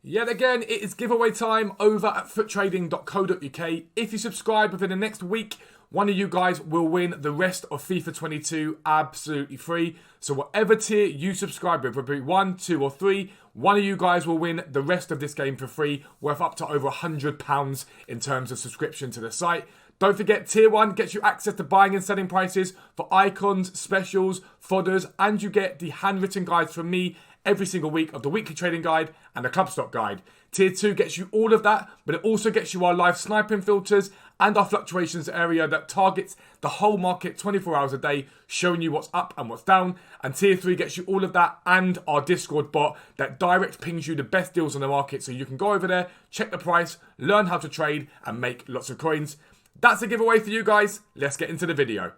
Yet again, it is giveaway time over at futtrading.co.uk. If you subscribe within the next week, one of you guys will win the rest of FIFA 22 absolutely free. So whatever tier you subscribe with, whether it be 1, 2 or 3, one of you guys will win the rest of this game for free, worth up to over £100 in terms of subscription to the site. Don't forget, Tier 1 gets you access to buying and selling prices for icons, specials, fodders, and you get the handwritten guides from me every single week of the weekly trading guide and the club stock guide. Tier 2 gets you all of that, but it also gets you our live sniping filters and our fluctuations area that targets the whole market 24 hours a day, showing you what's up and what's down. And Tier 3 gets you all of that and our Discord bot that direct pings you the best deals on the market, so you can go over there, check the price, learn how to trade and make lots of coins. That's a giveaway for you guys. Let's get into the video.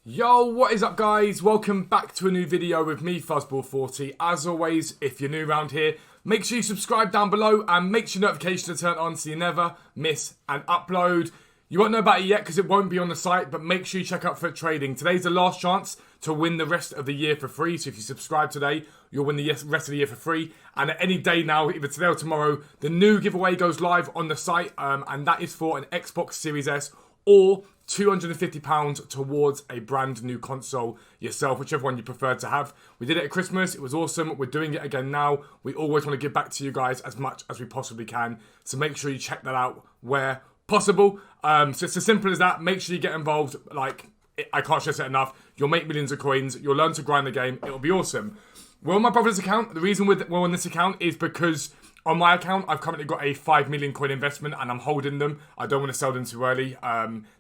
Yo, what is up guys? Welcome back to a new video with me, Fuzzball40. As always, if you're new around here, make sure you subscribe down below and make sure notifications are turned on so you never miss an upload. You won't know about it yet because it won't be on the site, but make sure you check out Futtrading. Today's the last chance to win the rest of the year for free. So if you subscribe today, you'll win the rest of the year for free. And at any day now, either today or tomorrow, the new giveaway goes live on the site. And that is for an Xbox Series S or £250 towards a brand new console yourself, whichever one you prefer to have. We did it at Christmas. It was awesome. We're doing it again now. We always want to give back to you guys as much as we possibly can. So make sure you check that out where possible. So it's as simple as that. Make sure you get involved. Like, I can't stress it enough. You'll make millions of coins. You'll learn to grind the game. It'll be awesome. We're on my brother's account. The reason we're on this account is because on my account, I've currently got a 5 million coin investment and I'm holding them. I don't want to sell them too early.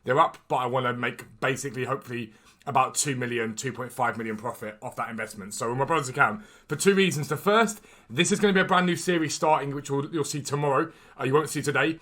They're up, but I want to make basically, hopefully, about 2 million, 2.5 million profit off that investment. So on my brother's account, for two reasons. The first, this is going to be a brand new series starting, which you'll see tomorrow. You won't see today.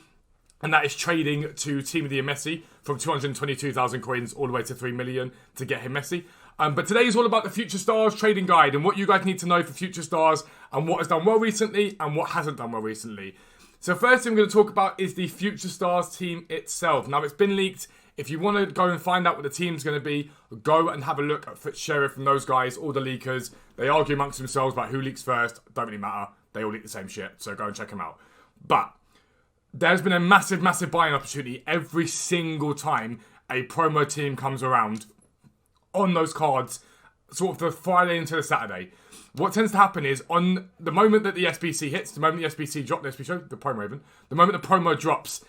And that is trading to Team of the Year Messi from 222,000 coins all the way to 3 million to get him Messi. But today is all about the Future Stars trading guide and what you guys need to know for Future Stars and what has done well recently and what hasn't done well recently. So first thing we're going to talk about is the Future Stars team itself. Now it's been leaked. If you want to go and find out what the team's going to be, go and have a look at Foot Sheriff from those guys, all the leakers. They argue amongst themselves about who leaks first. Don't really matter. They all leak the same shit. So go and check them out. But there's been a massive, massive buying opportunity every single time a promo team comes around on those cards, sort of the Friday into the Saturday. What tends to happen is on the moment that the SBC hits, the moment the SBC drops, the promo even, the moment the promo drops,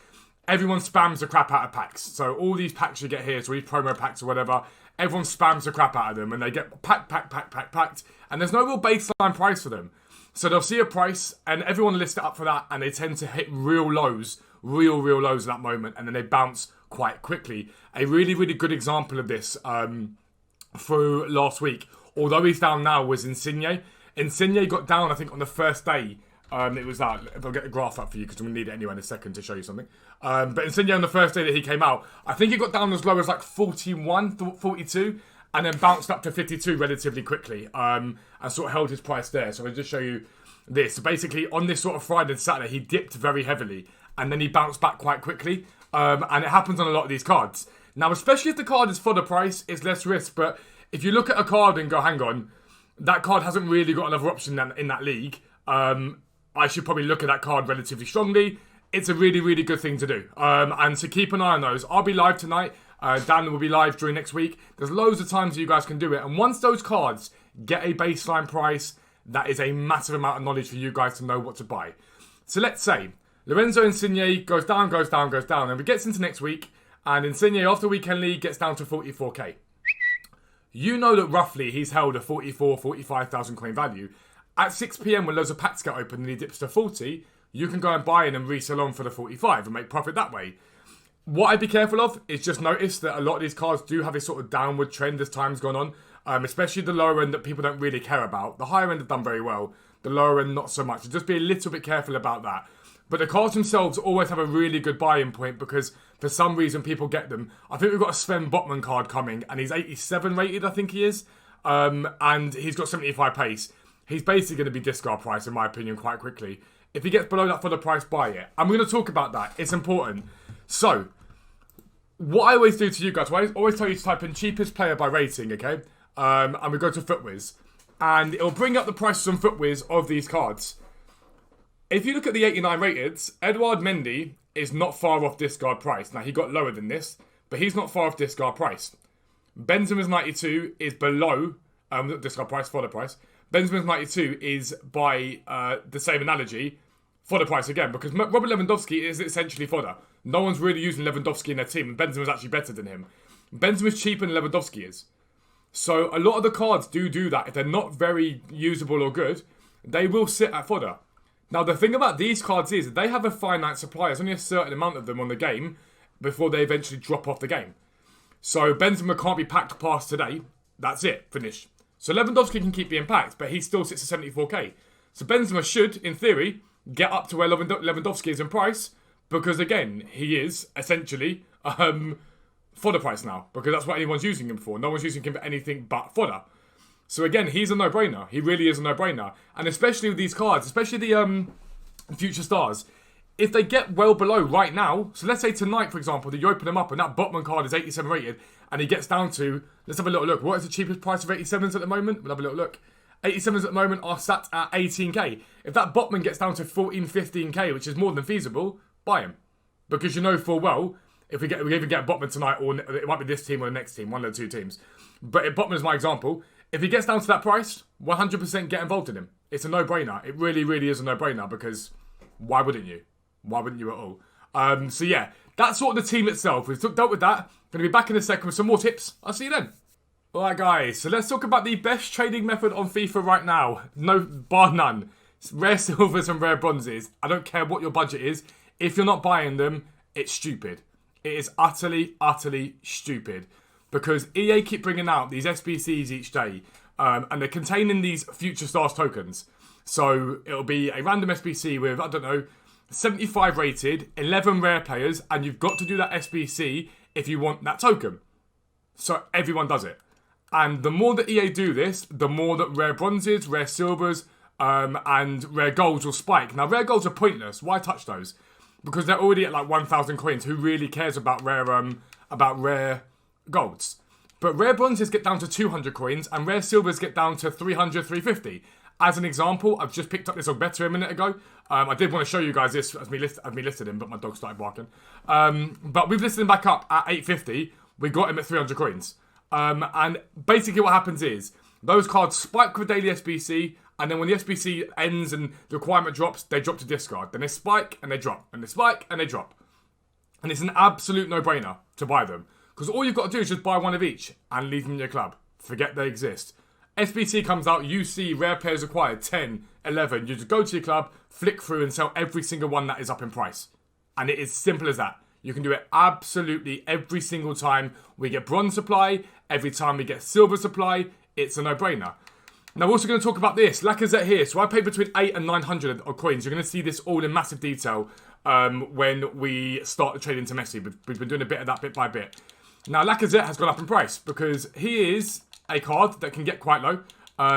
everyone spams the crap out of packs. So all these packs you get here, so these promo packs or whatever, everyone spams the crap out of them and they get packed, and there's no real baseline price for them. So they'll see a price and everyone lists it up for that and they tend to hit real lows at that moment, and then they bounce quite quickly. A really, really good example of this through last week, although he's down now, was Insigne. Insigne got down, I think, on the first day. It was that. If I'll get the graph up for you because we need it anyway in a second to show you something. But Insigne on the first day that he came out, I think he got down as low as like 41, 42, and then bounced up to 52 relatively quickly, and sort of held his price there. So I'll just show you this. So basically, on this sort of Friday and Saturday, he dipped very heavily, and then he bounced back quite quickly. And it happens on a lot of these cards. Now, especially if the card is for the price, it's less risk. But if you look at a card and go, hang on, that card hasn't really got another option in that league, I should probably look at that card relatively strongly. It's a really, really good thing to do. And to keep an eye on those. I'll be live tonight. Dan will be live during next week. There's loads of times that you guys can do it. And once those cards get a baseline price, that is a massive amount of knowledge for you guys to know what to buy. So let's say Lorenzo Insigne goes down, and we gets into next week, and Insigne after weekend league gets down to 44k. You know that roughly he's held a 45,000 coin value. At 6 PM when loads of packs get open and he dips to 40, you can go and buy in and resell on for the 45 and make profit that way. What I'd be careful of is just notice that a lot of these cards do have a sort of downward trend as time's gone on, especially the lower end that people don't really care about. The higher end have done very well, the lower end not so much. So just be a little bit careful about that. But the cards themselves always have a really good buy-in point because for some reason people get them. I think we've got a Sven Botman card coming and he's 87 rated, I think he is. And he's got 75 pace. He's basically going to be discard price in my opinion quite quickly. If he gets below that for the price, buy it. I'm going to talk about that. It's important. So, what I always do to you guys, I always tell you to type in cheapest player by rating, okay? And we go to FootWiz. And it'll bring up the prices on FootWiz of these cards. If you look at the 89 rateds, Edouard Mendy is not far off discard price. Now, he got lower than this, but he's not far off discard price. Benzema's 92 is below discard price, fodder price. Benzema's 92 is, by the same analogy, fodder price again, because Robert Lewandowski is essentially fodder. No one's really using Lewandowski in their team, and Benzema's actually better than him. Benzema's cheaper than Lewandowski is. So a lot of the cards do that. If they're not very usable or good, they will sit at fodder. Now, the thing about these cards is they have a finite supply. There's only a certain amount of them on the game before they eventually drop off the game. So Benzema can't be packed past today. That's it. Finished. So Lewandowski can keep being packed, but he still sits at 74k. So Benzema should, in theory, get up to where Lewandowski is in price, because again, he is essentially fodder price now, because that's what anyone's using him for. No one's using him for anything but fodder. So again, he's a no-brainer. He really is a no-brainer. And especially with these cards, especially the future stars, if they get well below right now, so let's say tonight, for example, that you open them up and that Botman card is 87 rated, and he gets down to, let's have a little look. What is the cheapest price of 87s at the moment? We'll have a little look. 87s at the moment are sat at 18k. If that Botman gets down to 14, 15k, which is more than feasible, buy him. Because you know full well, if we either get Botman tonight, or it might be this team or the next team, one of the two teams. But if Botman is my example, if he gets down to that price, 100% get involved in him. It's a no-brainer. It really, really is a no-brainer, because why wouldn't you? Why wouldn't you at all? So yeah, that's sort of the team itself. We've dealt with that. Going to be back in a second with some more tips. I'll see you then. Alright guys, so let's talk about the best trading method on FIFA right now. No, bar none. It's rare silvers and rare bronzes. I don't care what your budget is. If you're not buying them, it's stupid. It is utterly, utterly stupid. Because EA keep bringing out these SBCs each day. And they're containing these Future Stars tokens. So it'll be a random SBC with, I don't know, 75 rated, 11 rare players. And you've got to do that SBC if you want that token. So everyone does it. And the more that EA do this, the more that rare bronzes, rare silvers, and rare golds will spike. Now, rare golds are pointless. Why touch those? Because they're already at like 1,000 coins. Who really cares about rare golds? But rare bronzes get down to 200 coins, and rare silvers get down to 300, 350. As an example, I've just picked up this Ogbetter a minute ago. I did want to show you guys this as me listed him, but my dog started barking. But we've listed him back up at 850. We got him at 300 coins. And basically what happens is, those cards spike with daily SBC, and then when the SBC ends and the requirement drops, they drop to discard. Then they spike and they drop, and they spike and they drop. And it's an absolute no-brainer to buy them. Because all you've got to do is just buy one of each and leave them in your club. Forget they exist. SBC comes out, you see rare pairs acquired, 10, 11. You just go to your club, flick through and sell every single one that is up in price. And it is simple as that. You can do it absolutely every single time we get bronze supply, every time we get silver supply. It's a no-brainer. Now, we're also going to talk about this. Lacazette here. So I paid between 8 and 900 of coins. You're going to see this all in massive detail when we start the trade into Messi. We've been doing a bit of that bit by bit. Now, Lacazette has gone up in price because he is a card that can get quite low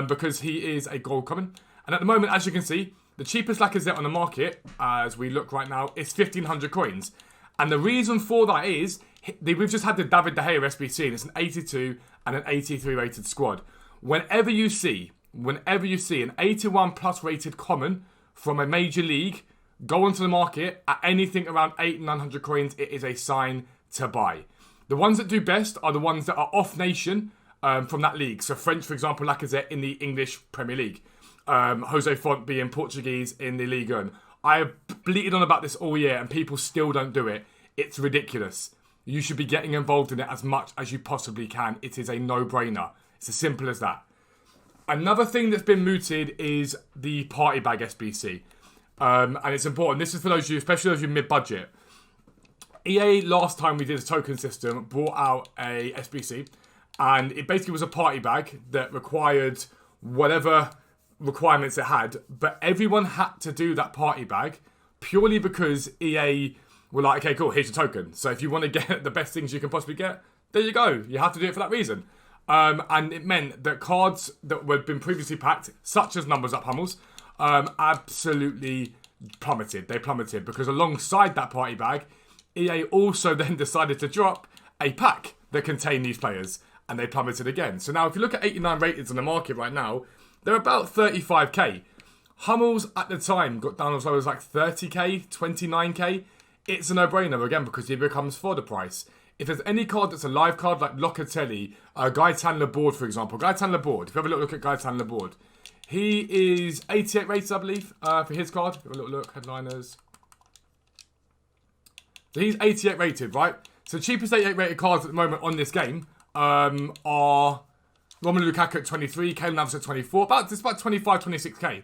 because he is a gold common. And at the moment, as you can see, the cheapest Lacazette on the market, as we look right now, is 1,500 coins. And the reason for that is, we've just had the David De Gea SBC, and it's an 82 and an 83 rated squad. Whenever you see an 81 plus rated common from a major league go onto the market at anything around 800 and 900 coins, it is a sign to buy. The ones that do best are the ones that are off nation from that league. So French, for example, Lacazette in the English Premier League. Jose Font being Portuguese in the Ligue 1. I have bleated on about this all year and people still don't do it. It's ridiculous. You should be getting involved in it as much as you possibly can. It is a no-brainer. It's as simple as that. Another thing that's been mooted is the party bag SBC. And it's important. This is for those of you, especially those of you mid-budget. EA, last time we did a token system, brought out a SBC. And it basically was a party bag that required whatever requirements it had, but everyone had to do that party bag purely because EA were like, okay, cool, here's your token. So if you want to get the best things you can possibly get, there you go. You have to do it for that reason. And it meant that cards that had been previously packed, such as Numbers Up Hummels, absolutely plummeted. They plummeted because alongside that party bag, EA also then decided to drop a pack that contained these players, and they plummeted again. So now if you look at 89 rateds on the market right now, they're about 35k. Hummels at the time got down as low as like 30k, 29k. It's a no-brainer, again, because he becomes for the price. If there's any card that's a live card, like Locatelli, Gaetan Laborde, for example. Gaetan Laborde, if you have a look at Gaetan Laborde, he is 88 rated, I believe, for his card. Have a little look, headliners. So he's 88 rated, right? So the cheapest 88 rated cards at the moment on this game are Romelu Lukaku at 23, Keylor Navas at 24, it's about 25, 26k.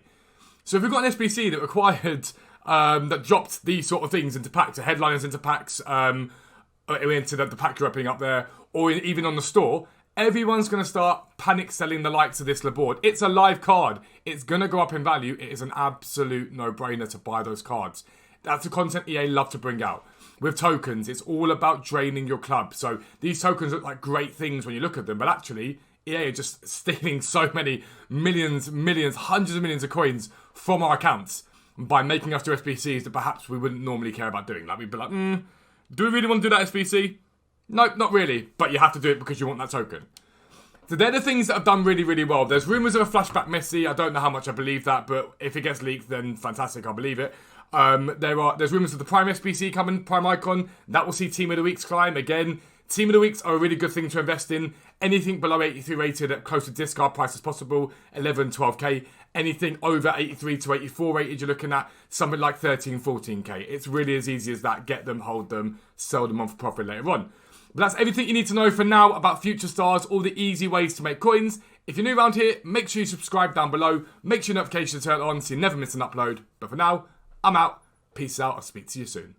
So if we've got an SBC that required, that dropped these sort of things into packs, the headliners into packs, into the pack you're opening up there, or even on the store, everyone's going to start panic selling the likes of this Laborde. It's a live card. It's going to go up in value. It is an absolute no-brainer to buy those cards. That's the content EA love to bring out. With tokens, it's all about draining your club. So these tokens look like great things when you look at them, but actually, EA are just stealing so many millions, hundreds of millions of coins from our accounts by making us do SBCs that perhaps we wouldn't normally care about doing. Like, we'd be like, do we really want to do that SBC? Nope, not really. But you have to do it because you want that token. So they're the things that have done really, really well. There's rumours of a flashback Messi. I don't know how much I believe that, but if it gets leaked, then fantastic, I'll believe it. There's rumours of the Prime SBC coming, Prime Icon. That will see Team of the Weeks climb. Again, Team of the Weeks are a really good thing to invest in. Anything below 83 rated at close to discard price as possible, 11, 12k. Anything over 83 to 84 rated, you're looking at something like 13, 14k. It's really as easy as that. Get them, hold them, sell them on for profit later on. But that's everything you need to know for now about Future Stars, all the easy ways to make coins. If you're new around here, make sure you subscribe down below. Make sure your notifications are turned on so you never miss an upload. But for now, I'm out. Peace out. I'll speak to you soon.